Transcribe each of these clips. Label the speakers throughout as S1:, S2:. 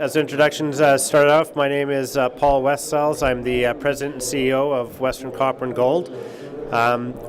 S1: as introductions start off, my name is Paul Westsells. I'm the President and CEO of Western Copper and Gold.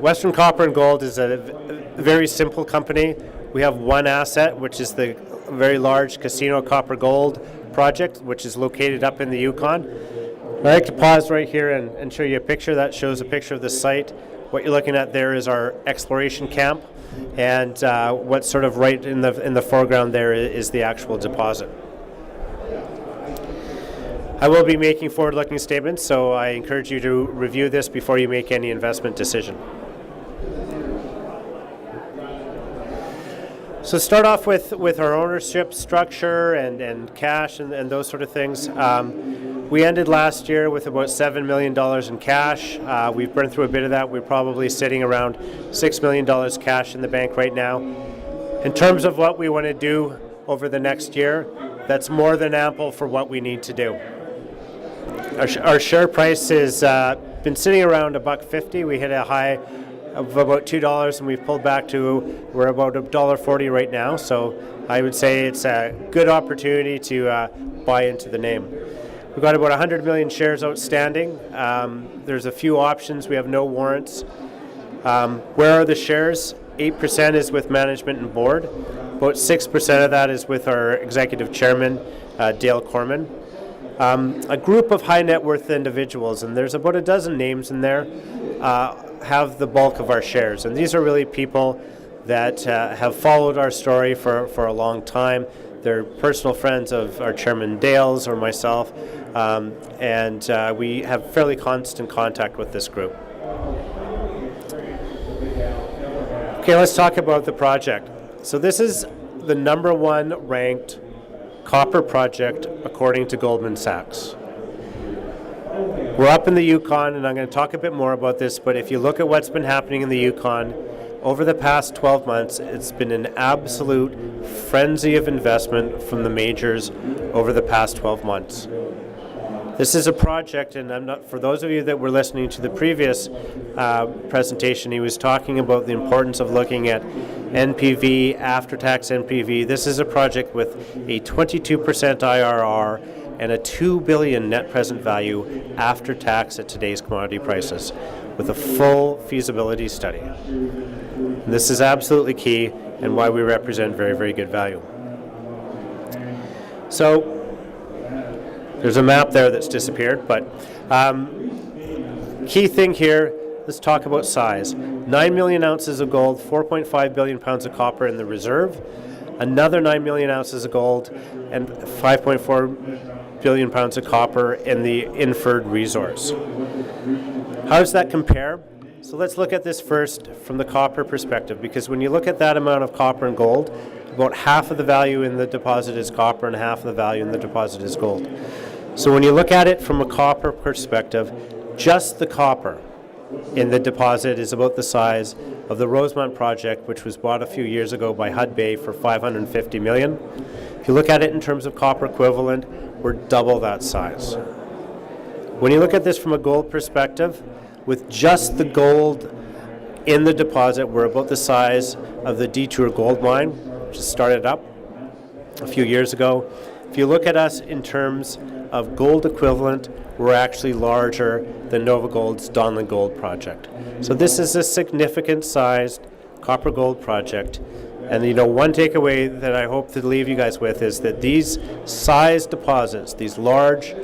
S1: Western Copper and Gold is a very simple company. We have one asset, which is the very large Casino Copper Gold project, which is located up in the Yukon. I'd like to pause right here and show you a picture that shows a picture of the site. What you're looking at there is our exploration camp, and what's sort of right in the foreground there is the actual deposit. I will be making forward-looking statements, so I encourage you to review this before you make any investment decision. So start off with our ownership structure and cash and those sort of things. We ended last year with about $7 million in cash. We've burned through a bit of that. We're probably sitting around $6 million cash in the bank right now. In terms of what we want to do over the next year, that's more than ample for what we need to do. Our share price has been sitting around $1.50. We hit a high of about $2 and we've pulled back to, we're about $1.40 right now. So I would say it's a good opportunity to buy into the name. We've got about 100 million shares outstanding. There's a few options. We have no warrants. Where are the shares? 8% is with management and board. About 6% of that is with our executive chairman, Dale Corman. A group of high net worth individuals, and there's about a dozen names in there, have the bulk of our shares. And these are really people that have followed our story for a long time. They're personal friends of our chairman Dale's or myself, and we have fairly constant contact with this group. Okay, let's talk about the project. So this is the #1 ranked copper project according to Goldman Sachs. We're up in the Yukon, and I'm going to talk a bit more about this, but if you look at what's been happening in the Yukon, over the past 12 months, it's been an absolute frenzy of investment from the majors over the past 12 months. This is a project, and for those of you that were listening to the previous presentation, he was talking about the importance of looking at NPV, after-tax NPV. This is a project with a 22% IRR and a $2 billion net present value after tax at today's commodity prices, with a full feasibility study. This is absolutely key and why we represent very, very good value. So there's a map there that's disappeared, but key thing here, let's talk about size. 9 million ounces of gold, 4.5 billion pounds of copper in the reserve, another 9 million ounces of gold, and 5.4 billion pounds of copper in the inferred resource. How does that compare? So let's look at this first from the copper perspective, because when you look at that amount of copper and gold, about half of the value in the deposit is copper and half of the value in the deposit is gold. So when you look at it from a copper perspective, just the copper in the deposit is about the size of the Rosemont project, which was bought a few years ago by Hudbay for $550 million. If you look at it in terms of copper equivalent, we're double that size. When you look at this from a gold perspective, with just the gold in the deposit, we're about the size of the Detour gold mine, which started up a few years ago. If you look at us in terms of gold equivalent, we're actually larger than NovaGold's Donlin Gold project. So this is a significant sized copper gold project. And one takeaway that I hope to leave you guys with is that these size deposits, these large,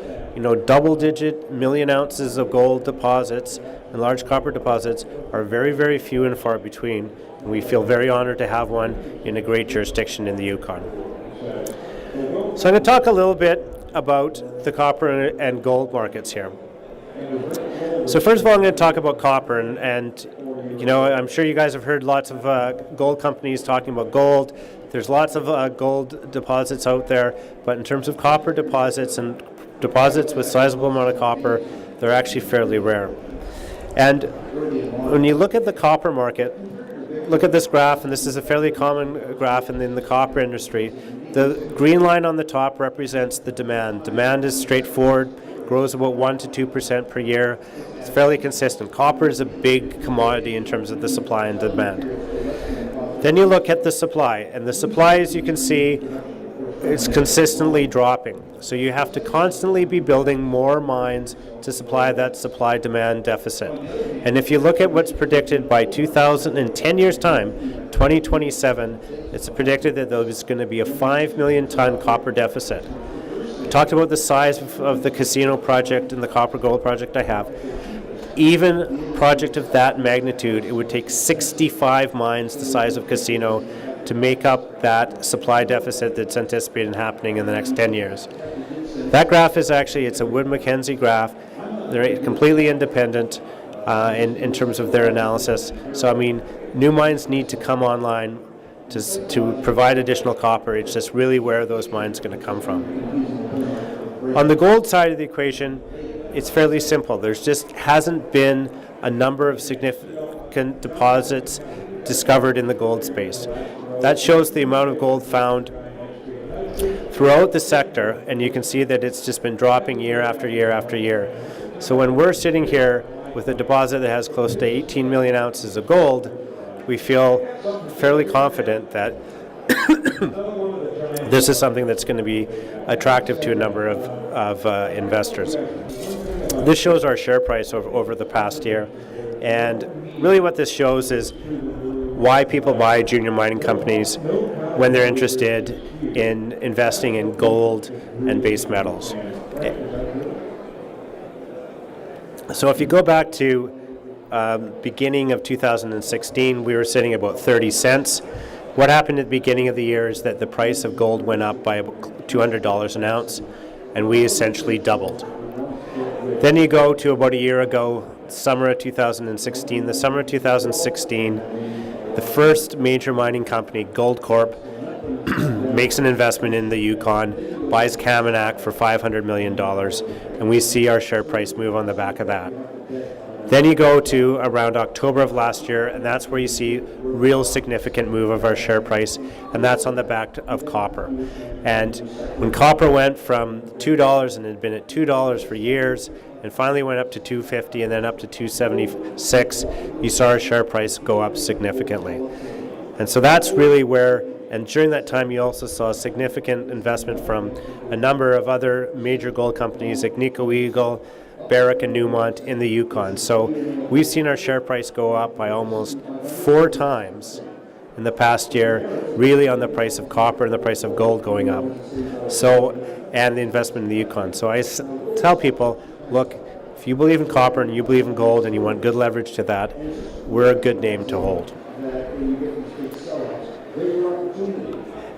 S1: double-digit million ounces of gold deposits and large copper deposits are very, very few and far between. And we feel very honored to have one in a great jurisdiction in the Yukon. So I'm going to talk a little bit about the copper and gold markets here. So first of all, I'm going to talk about copper, and I'm sure you guys have heard lots of gold companies talking about gold. There's lots of gold deposits out there, but in terms of copper deposits and deposits with sizable amount of copper, they're actually fairly rare. And when you look at the copper market, look at this graph, and this is a fairly common graph in the copper industry. The green line on the top represents the demand. Demand is straightforward, grows about 1% to 2% per year. It's fairly consistent. Copper is a big commodity in terms of the supply and demand. Then you look at the supply, and the supply, as you can see, it's consistently dropping. So you have to constantly be building more mines to supply that supply-demand deficit. And if you look at what's predicted by 2010 years' time, 2027, it's predicted that there's going to be a 5 million ton copper deficit. I talked about the size of the casino project and the copper gold project I have. Even a project of that magnitude, it would take 65 mines the size of Casino to make up that supply deficit that's anticipated happening in the next 10 years. That graph is actually, it's a Wood Mackenzie graph. They're completely independent in terms of their analysis. So, I mean, new mines need to come online to provide additional copper. It's just really where those mines are going to come from. On the gold side of the equation, it's fairly simple. There's just hasn't been a number of significant deposits discovered in the gold space. That shows the amount of gold found throughout the sector, and you can see that it's just been dropping year after year after year. So when we're sitting here with a deposit that has close to 18 million ounces of gold, we feel fairly confident that this is something that's going to be attractive to a number of investors. This shows our share price over the past year, and really what this shows is why people buy junior mining companies when they're interested in investing in gold and base metals. So if you go back to beginning of 2016, we were sitting about 30 cents. What happened at the beginning of the year is that the price of gold went up by about $200 an ounce, and we essentially doubled. Then you go to about a year ago, summer of 2016. The summer of 2016, the first major mining company, Goldcorp, makes an investment in the Yukon, buys Kaminak for $500 million, and we see our share price move on the back of that. Then you go to around October of last year, and that's where you see real significant move of our share price, and that's on the back of copper. And when copper went from $2 and had been at $2 for years, and finally went up to $2.50 and then up to $2.76, you saw our share price go up significantly. And so that's really where, and during that time you also saw significant investment from a number of other major gold companies, like Agnico Eagle, Barrick and Newmont in the Yukon. So we've seen our share price go up by almost 4 times in the past year, really on the price of copper and the price of gold going up. So, and the investment in the Yukon. So I tell people, look, if you believe in copper and you believe in gold and you want good leverage to that, we're a good name to hold.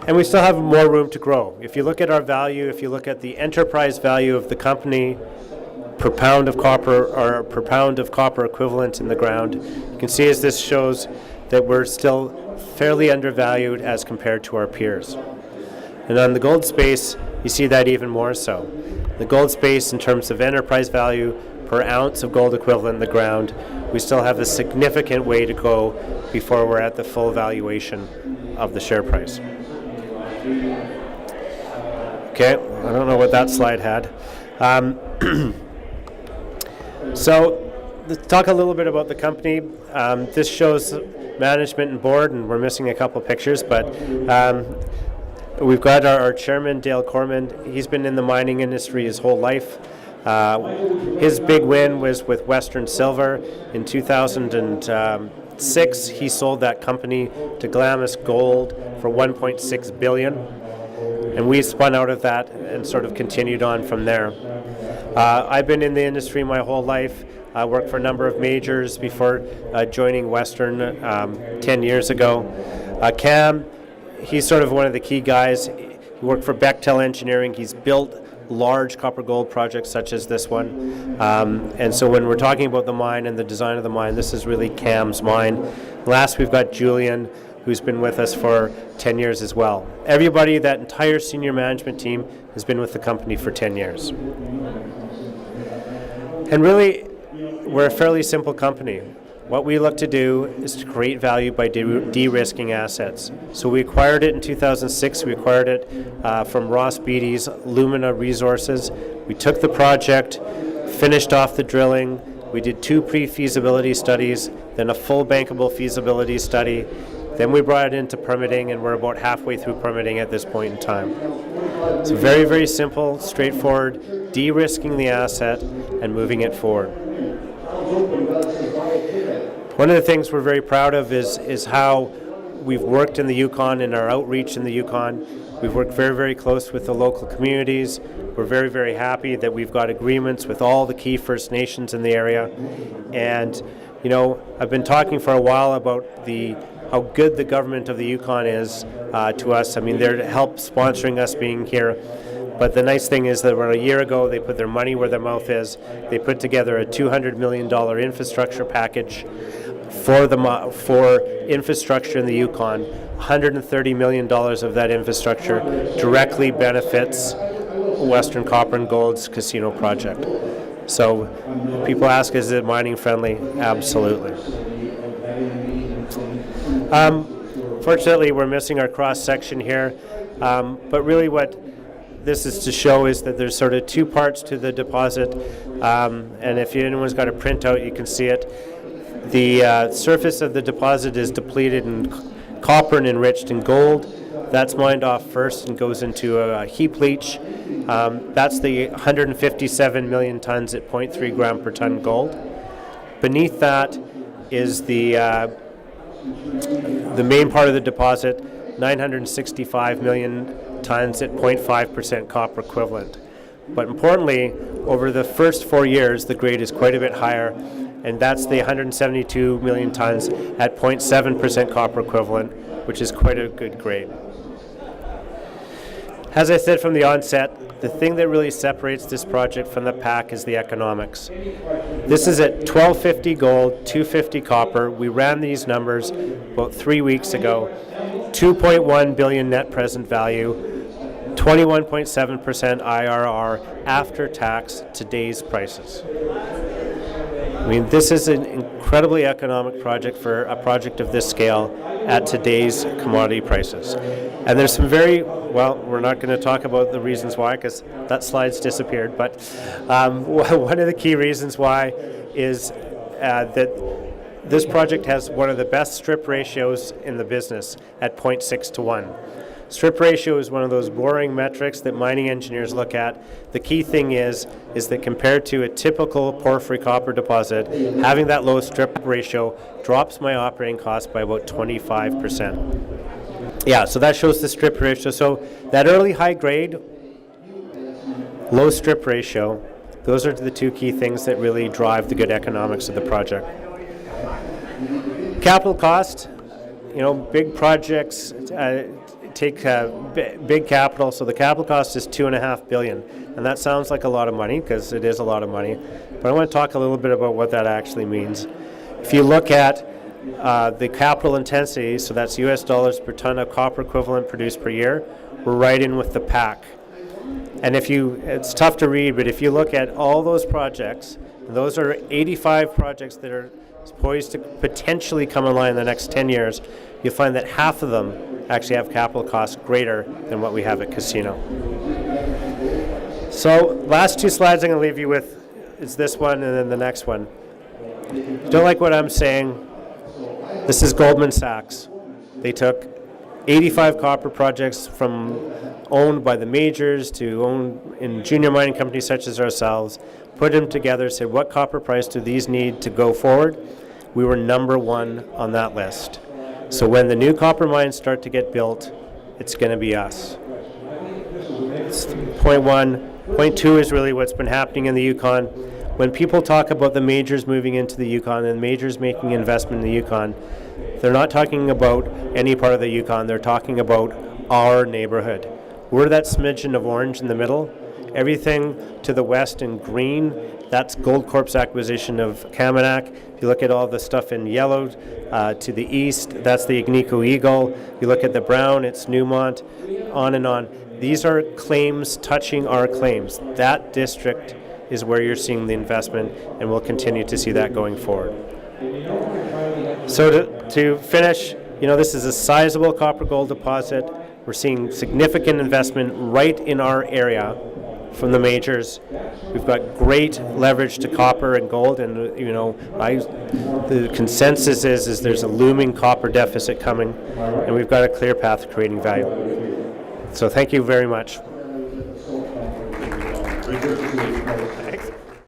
S1: And we still have more room to grow. If you look at our value, if you look at the enterprise value of the company per pound of copper or per pound of copper equivalent in the ground, you can see as this shows that we're still fairly undervalued as compared to our peers. And on the gold space, you see that even more so. The gold space in terms of enterprise value per ounce of gold equivalent in the ground, we still have a significant way to go before we're at the full valuation of the share price. Okay, I don't know what that slide had. So let's talk a little bit about the company. This shows management and board, and we're missing a couple pictures, but we've got our chairman, Dale Corman. He's been in the mining industry his whole life. His big win was with Western Silver in 2006. He sold that company to Glamis Gold for $1.6 billion, and we spun out of that and sort of continued on from there. I've been in the industry my whole life. I worked for a number of majors before joining Western 10 years ago. Cam, he's sort of one of the key guys. He worked for Bechtel Engineering. He's built large copper gold projects such as this one. And so when we're talking about the mine and the design of the mine, this is really Cam's mine. Last, we've got Julian, who's been with us for 10 years as well. Everybody, that entire senior management team, has been with the company for 10 years. And really, we're a fairly simple company. What we look to do is to create value by de-risking assets. So we acquired it in 2006. We acquired it from Ross Beatty's Lumina Resources. We took the project, finished off the drilling. We did 2 pre-feasibility studies, then a full bankable feasibility study. Then we brought it into permitting, and we're about halfway through permitting at this point in time. So very, very simple, straightforward, de-risking the asset and moving it forward. One of the things we're very proud of is how we've worked in the Yukon, in our outreach in the Yukon. We've worked very, very close with the local communities. We're very, very happy that we've got agreements with all the key First Nations in the area. And, I've been talking for a while about how good the government of the Yukon is to us. I mean, they're to help sponsoring us being here. But the nice thing is that about a year ago, they put their money where their mouth is. They put together a $200 million infrastructure package for infrastructure in the Yukon. $130 million of that infrastructure directly benefits Western Copper and Gold's casino project. So people ask, is it mining friendly? Absolutely. Fortunately, we're missing our cross section here, but really what this is to show is that there's sort of two parts to the deposit, and if anyone's got a printout, you can see it. The surface of the deposit is depleted in copper and enriched in gold. That's mined off first and goes into a heap leach. That's the 157 million tons at 0.3 gram per ton gold. Beneath that is the main part of the deposit, 965 million tons at 0.5% copper equivalent. But importantly, over the first 4 years, the grade is quite a bit higher, and that's the 172 million tons at 0.7% copper equivalent, which is quite a good grade. As I said from the onset, the thing that really separates this project from the pack is the economics. This is at $1,250 gold, $250 copper. We ran these numbers about 3 weeks ago. 2.1 billion net present value, 21.7% IRR after tax, today's prices. I mean, this is an incredibly economic project for a project of this scale at today's commodity prices. And there's some we're not going to talk about the reasons why because that slide's disappeared, but one of the key reasons why is that this project has one of the best strip ratios in the business at 0.6 to 1. Strip ratio is one of those boring metrics that mining engineers look at. The key thing is that compared to a typical porphyry copper deposit, having that low strip ratio drops my operating cost by about 25%. Yeah, so that shows the strip ratio. So that early high grade, low strip ratio, those are the two key things that really drive the good economics of the project. Capital cost, big projects take big capital, so the capital cost is $2.5 billion, and that sounds like a lot of money because it is a lot of money, but I want to talk a little bit about what that actually means. If you look at the capital intensity, so that's US dollars per ton of copper equivalent produced per year, we're right in with the pack. And it's tough to read, but if you look at all those projects, those are 85 projects that are poised to potentially come online in the next 10 years, you'll find that half of them actually have capital costs greater than what we have at Casino. So last two slides I'm going to leave you with is this one and then the next one. If you don't like what I'm saying, this is Goldman Sachs. They took 85 copper projects from owned by the majors to owned in junior mining companies such as ourselves, put them together, said what copper price do these need to go forward? We were number one on that list. So when the new copper mines start to get built, it's going to be us. It's point one. Point two is really what's been happening in the Yukon. When people talk about the majors moving into the Yukon and majors making investment in the Yukon, they're not talking about any part of the Yukon. They're talking about our neighborhood. We're that smidgen of orange in the middle. Everything to the west in green, that's Goldcorp's acquisition of Kaminak. If you look at all the stuff in yellow to the east, that's the Agnico Eagle. You look at the brown, it's Newmont, on and on. These are claims touching our claims. That district is where you're seeing the investment, and we'll continue to see that going forward. So to finish, this is a sizable copper gold deposit. We're seeing significant investment right in our area. from the majors. We've got great leverage to copper and gold, and the consensus is there's a looming copper deficit coming, and we've got a clear path to creating value. So thank you very much.